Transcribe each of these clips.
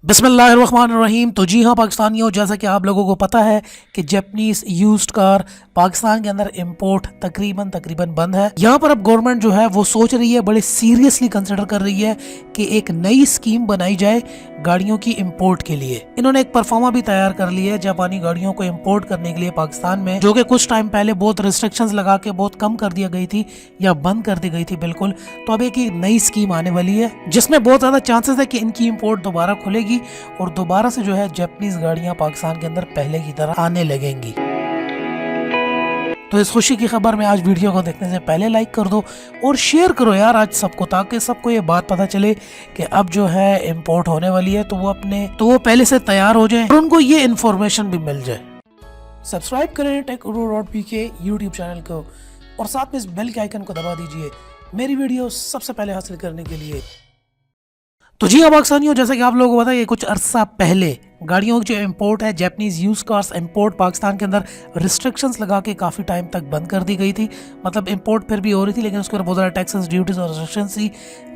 बिस्मिल्लाहिर्रहमानिर्रहीम। तो जी हाँ पाकिस्तानियों, जैसा कि आप लोगों को पता है कि जापानीज़ यूज्ड कार पाकिस्तान के अंदर इंपोर्ट तकरीबन बंद है। यहाँ पर अब गवर्नमेंट जो है वो सोच रही है, बड़े सीरियसली कंसिडर कर रही है कि एक नई स्कीम बनाई जाए गाड़ियों की इंपोर्ट के लिए। इन्होंने एक परफॉर्मा भी तैयार कर ली है जापानी गाड़ियों को इंपोर्ट करने के लिए पाकिस्तान में, जो कि कुछ टाइम पहले बहुत रिस्ट्रिक्शंस लगा के बहुत कम कर दिया गई थी या बंद कर दी गई थी बिल्कुल। तो अब एक नई स्कीम आने वाली है जिसमें बहुत ज्यादा चांसेस है कि इनकी इंपोर्ट दोबारा खुलेगी और दोबारा से जो है जापानीज गाड़ियां पाकिस्तान के अंदर पहले की तरह आने लगेंगी। तो इस खुशी की खबर में आज वीडियो को देखने से पहले लाइक कर दो और शेयर करो यार आज सबको, ताकि सबको ये बात पता चले कि अब जो है इंपोर्ट होने वाली है, तो वो पहले से तैयार हो जाए और उनको ये इन्फॉर्मेशन भी मिल जाए। सब्सक्राइब करें टेक.pk यूट्यूब चैनल को और साथ में इस बेल के आइकन को दबा दीजिए मेरी वीडियो सबसे पहले हासिल करने के लिए। तो जी हाँ पाकिस्तानियों, जैसा कि आप लोगों को पता है कि कुछ अरसा पहले गाड़ियों की जो इंपोर्ट है, Japanese use cars import Pakistan के अंदर रिस्ट्रिक्शंस लगा के काफ़ी टाइम तक बंद कर दी गई थी। मतलब इंपोर्ट फिर भी हो रही थी, लेकिन उसके ऊपर बहुत ज़्यादा टैक्सेस, ड्यूटीज़ और रिस्ट्रिक्शंस थी।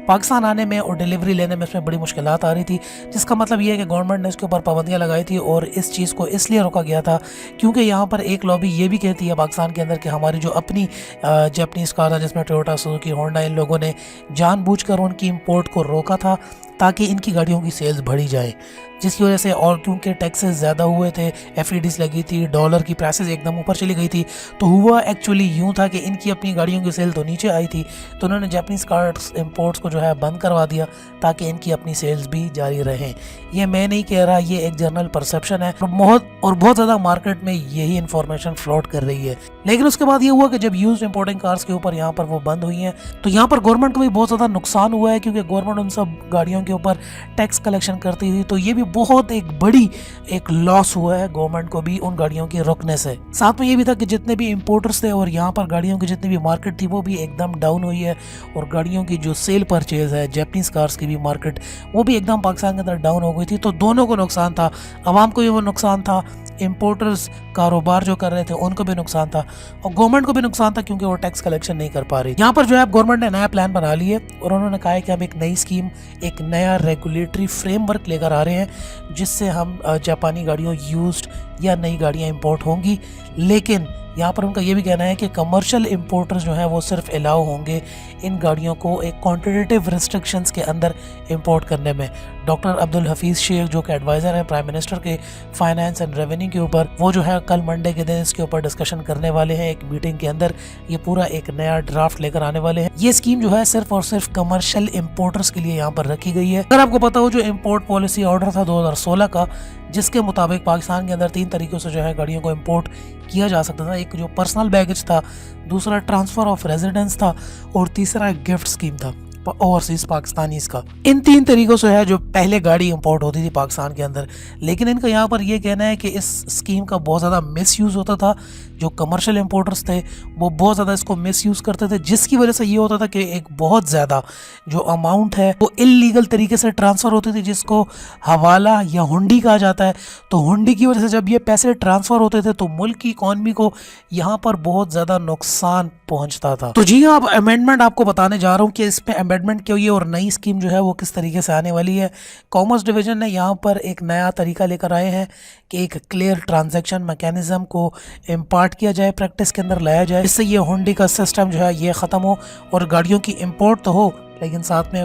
पाकिस्तान आने में और डिलीवरी लेने में इसमें बड़ी मुश्किलात आ रही थी, जिसका मतलब ये है कि गवर्नमेंट ने इसके ऊपर पाबंदियाँ लगाई थी। और इस चीज़ को इसलिए रोका गया था क्योंकि यहाँ पर एक लॉबी ये भी कहती है पाकिस्तान के अंदर कि हमारी जो अपनी जापानीज़ कार है, जिसमें टोयोटा, सुजुकी, होंडा, इन लोगों ने जानबूझकर उनकी इंपोर्ट को रोका था ताकि इनकी गाड़ियों की सेल्स बढ़ी जाए, जिसकी वजह से, और क्योंकि टैक्सेस ज़्यादा हुए थे, एफईडीज़ लगी थी, डॉलर की प्राइसेस एकदम ऊपर चली गई थी, तो हुआ एक्चुअली यूँ था कि इनकी अपनी गाड़ियों की सेल तो नीचे आई थी, तो उन्होंने जापानीज़ कार्स इंपोर्ट्स को जो है बंद करवा दिया ताकि इनकी अपनी सेल्स भी जारी रहें। ये मैं नहीं कह रहा, ये एक जनरल परसेप्शन है और बहुत ज़्यादा मार्केट में यही इन्फॉर्मेशन फ्लोट कर रही है। लेकिन उसके बाद ये हुआ कि जब यूज्ड इंपोर्टिंग कार्स के ऊपर यहाँ पर वो बंद हुई हैं, तो यहाँ पर गवर्नमेंट को भी बहुत ज़्यादा नुकसान हुआ है, क्योंकि गवर्नमेंट उन सब गाड़ियों के ऊपर टैक्स कलेक्शन करती थी। तो ये भी बहुत एक लॉस हुआ है गवर्नमेंट को भी उन गाड़ियों के रुकने से। साथ में ये भी था कि जितने भी इंपोर्टर्स थे और यहाँ पर गाड़ियों की जितनी भी मार्केट थी वो भी एकदम डाउन हुई है, और गाड़ियों की जो सेल परचेज है, जापानीज कार्स की भी मार्केट, वो भी एकदम पाकिस्तान के अंदर डाउन हो गई थी। तो दोनों को नुकसान था, आवाम को भी वो नुकसान था, इंपोर्टर्स कारोबार जो कर रहे थे उनको भी नुकसान था, और गवर्नमेंट को भी नुकसान था क्योंकि वो टैक्स कलेक्शन नहीं कर पा रही। यहाँ पर जो है गवर्नमेंट ने नया प्लान बना लिया और उन्होंने कहा है कि हम एक नई स्कीम, एक नया रेगुलेटरी फ्रेमवर्क लेकर आ रहे हैं, जिससे हम जापानी गाड़ियों यूज्ड या नई गाड़ियाँ इंपोर्ट होंगी। लेकिन यहाँ पर उनका ये भी कहना है कि कमर्शियल इंपोर्टर्स जो हैं वो सिर्फ अलाउ होंगे इन गाड़ियों को एक क्वांटिटेटिव रिस्ट्रिक्शंस के अंदर इंपोर्ट करने में। डॉक्टर अब्दुल हफीज़ शेख, जो कि एडवाइज़र हैं प्राइम मिनिस्टर के फाइनेंस एंड रेवेन्यू के ऊपर, वो जो है कल मंडे के दिन इसके ऊपर डिस्कशन करने वाले हैं एक मीटिंग के अंदर। ये पूरा एक नया ड्राफ्ट लेकर आने वाले हैं। ये स्कीम जो है सिर्फ और सिर्फ कमर्शियल इंपोर्टर्स के लिए यहाँ पर रखी गई है। अगर आपको पता हो, जो इंपोर्ट पॉलिसी ऑर्डर था 2016 का, जिसके मुताबिक पाकिस्तान के अंदर 3 तरीक़ों से जो है गाड़ियों को इंपोर्ट किया जा सकता था। एक जो पर्सनल बैगेज था, दूसरा ट्रांसफ़र ऑफ रेजिडेंस था, और तीसरा गिफ्ट स्कीम था ओवरसीज पाकिस्तानीज का। इन 3 तरीकों से है जो पहले गाड़ी इंपोर्ट होती थी पाकिस्तान के अंदर। लेकिन इनका यहाँ पर ये कहना है कि इस स्कीम का बहुत ज़्यादा मिसयूज़ होता था। जो कमर्शियल इंपोर्टर्स थे वो बहुत ज़्यादा इसको मिसयूज़ करते थे, जिसकी वजह से ये होता था कि एक बहुत ज़्यादा जो अमाउंट है वो इल्लीगल तरीके से ट्रांसफ़र होती थी, जिसको हवाला या हुंडी कहा जाता है। तो हुंडी की वजह से जब ये पैसे ट्रांसफ़र होते थे तो मुल्क की इकॉनमी को यहाँ पर बहुत ज़्यादा नुकसान पहुँचता था। तो जी हाँ, अब अमेंडमेंट आपको बताने जा रहा हूँ कि इस पर अमेंडमेंट क्या हुई है और नई स्कीम जो है वो किस तरीके से आने वाली है। कॉमर्स डिवीज़न ने यहाँ पर एक नया तरीका लेकर आए हैं कि एक क्लियर ट्रांजैक्शन मैकेनिज्म को इम्पार्ट किया जाए, प्रैक्टिस के अंदर लाया जाए, इससे ये हुंडी का सिस्टम जो है ये ख़त्म हो और गाड़ियों की इंपोर्ट तो हो लेकिन साथ में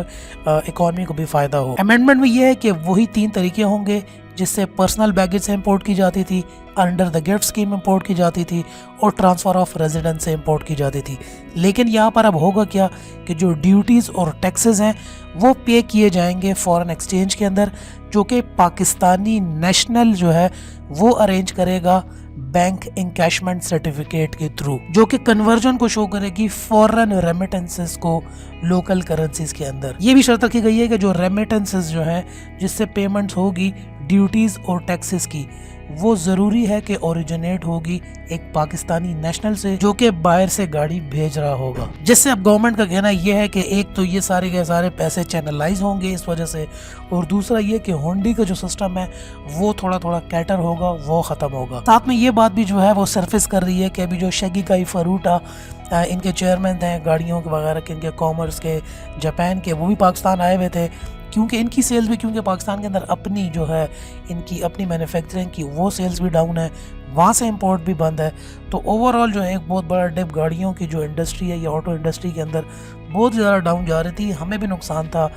इकॉनमी को भी फ़ायदा हो। अमेंडमेंट में ये है कि वही 3 तरीके होंगे जिससे पर्सनल बैगेज से इंपोर्ट की जाती थी, under the gift scheme import की जाती थी, और ट्रांसफ़र ऑफ रेजिडेंस से इंपोर्ट की जाती थी। लेकिन यहाँ पर अब होगा क्या कि जो ड्यूटीज़ और टैक्सेस हैं वो पे किए जाएंगे फॉरेन एक्सचेंज के अंदर, जो कि पाकिस्तानी नेशनल जो है वो अरेंज करेगा बैंक इनकैशमेंट सर्टिफिकेट के थ्रू, जो कि कन्वर्जन को शो करेगी फॉरेन रेमिटेंसेस को लोकल करेंसीज के अंदर। ये भी शर्त रखी गई है कि जो रेमिटेंसेस जो है जिससे पेमेंट्स होगी ड्यूटीज़ और टैक्सेस की, वो ज़रूरी है कि ओरिजिनेट होगी एक पाकिस्तानी नेशनल से जो कि बाहर से गाड़ी भेज रहा होगा। जिससे अब गवर्नमेंट का कहना यह है कि एक तो ये सारे के सारे पैसे चैनलाइज होंगे इस वजह से, और दूसरा ये कि हुंडी का जो सिस्टम है वो थोड़ा थोड़ा कैटर होगा, वो ख़त्म होगा। साथ में ये बात भी जो है वो सरफेस कर रही है कि अभी जो शगीकाई फरूटा इनके चेयरमैन हैं गाड़ियों के वगैरह के, इनके कॉमर्स के, जापान के, वो भी पाकिस्तान आए हुए थे। क्योंकि इनकी सेल्स भी, क्योंकि पाकिस्तान के अंदर अपनी जो है इनकी अपनी मैन्युफैक्चरिंग की वो सेल्स भी डाउन है, वहाँ से इंपोर्ट भी बंद है। तो ओवरऑल जो है एक बहुत बड़ा डिप गाड़ियों की जो इंडस्ट्री है या ऑटो इंडस्ट्री के अंदर बहुत ज़्यादा डाउन जा रही थी। हमें भी नुकसान था,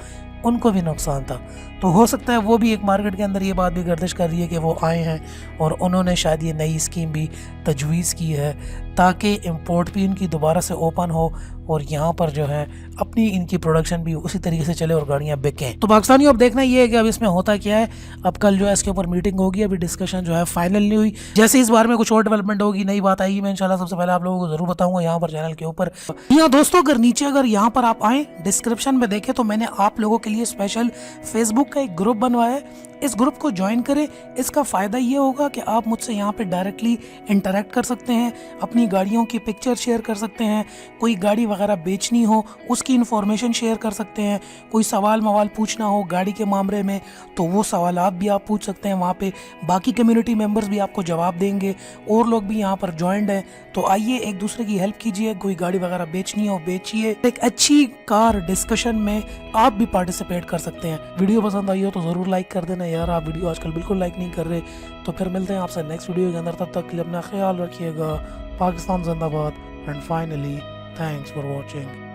उनको भी नुकसान था। तो हो सकता है वो भी एक मार्केट के अंदर ये बात भी गर्दिश कर रही है कि वो आए हैं और उन्होंने शायद ये नई स्कीम भी तजवीज़ की है ताकि इंपोर्ट भी इनकी दोबारा से ओपन हो और यहाँ पर जो है अपनी इनकी प्रोडक्शन भी उसी तरीके से चले और गाड़ियाँ बिकें। तो पाकिस्तानियों अब देखना ये है कि अब इसमें होता क्या है। अब कल जो है इसके ऊपर मीटिंग होगी, अभी डिस्कशन जो है फाइनल नहीं हुई। जैसे इस बार में कुछ और डेवलपमेंट होगी, नई बात आएगी, मैं इंशाल्लाह सबसे पहले आप लोगों को जरूर बताऊंगा यहाँ पर चैनल के ऊपर। यहाँ दोस्तों अगर नीचे अगर यहाँ पर आप आए डिस्क्रिप्शन में देखें तो मैंने आप लोगों के लिए स्पेशल फेसबुक का एक ग्रुप बनवाया है। इस ग्रुप को ज्वाइन करें। इसका फ़ायदा ये होगा कि आप मुझसे यहाँ पे डायरेक्टली इंटरेक्ट कर सकते हैं, अपनी गाड़ियों की पिक्चर शेयर कर सकते हैं, कोई गाड़ी वगैरह बेचनी हो उसकी इन्फॉर्मेशन शेयर कर सकते हैं, कोई सवाल मवाल पूछना हो गाड़ी के मामले में तो वो सवालात भी आप पूछ सकते हैं वहाँ पे। बाकी कम्युनिटी मेम्बर्स भी आपको जवाब देंगे और लोग भी यहाँ पर ज्वाइंड हैं। तो आइए एक दूसरे की हेल्प कीजिए, कोई गाड़ी वगैरह बेचनी हो बेचिए। एक अच्छी कार डिस्कशन में आप भी पार्टिसिपेट कर सकते हैं। वीडियो पसंद आई हो तो ज़रूर लाइक कर देना यार, आप वीडियो आजकल बिल्कुल लाइक नहीं कर रहे। तो फिर मिलते हैं आपसे नेक्स्ट वीडियो के अंदर, तब तक के लिए अपना ख्याल रखिएगा। पाकिस्तान जिंदाबाद and finally thanks for watching.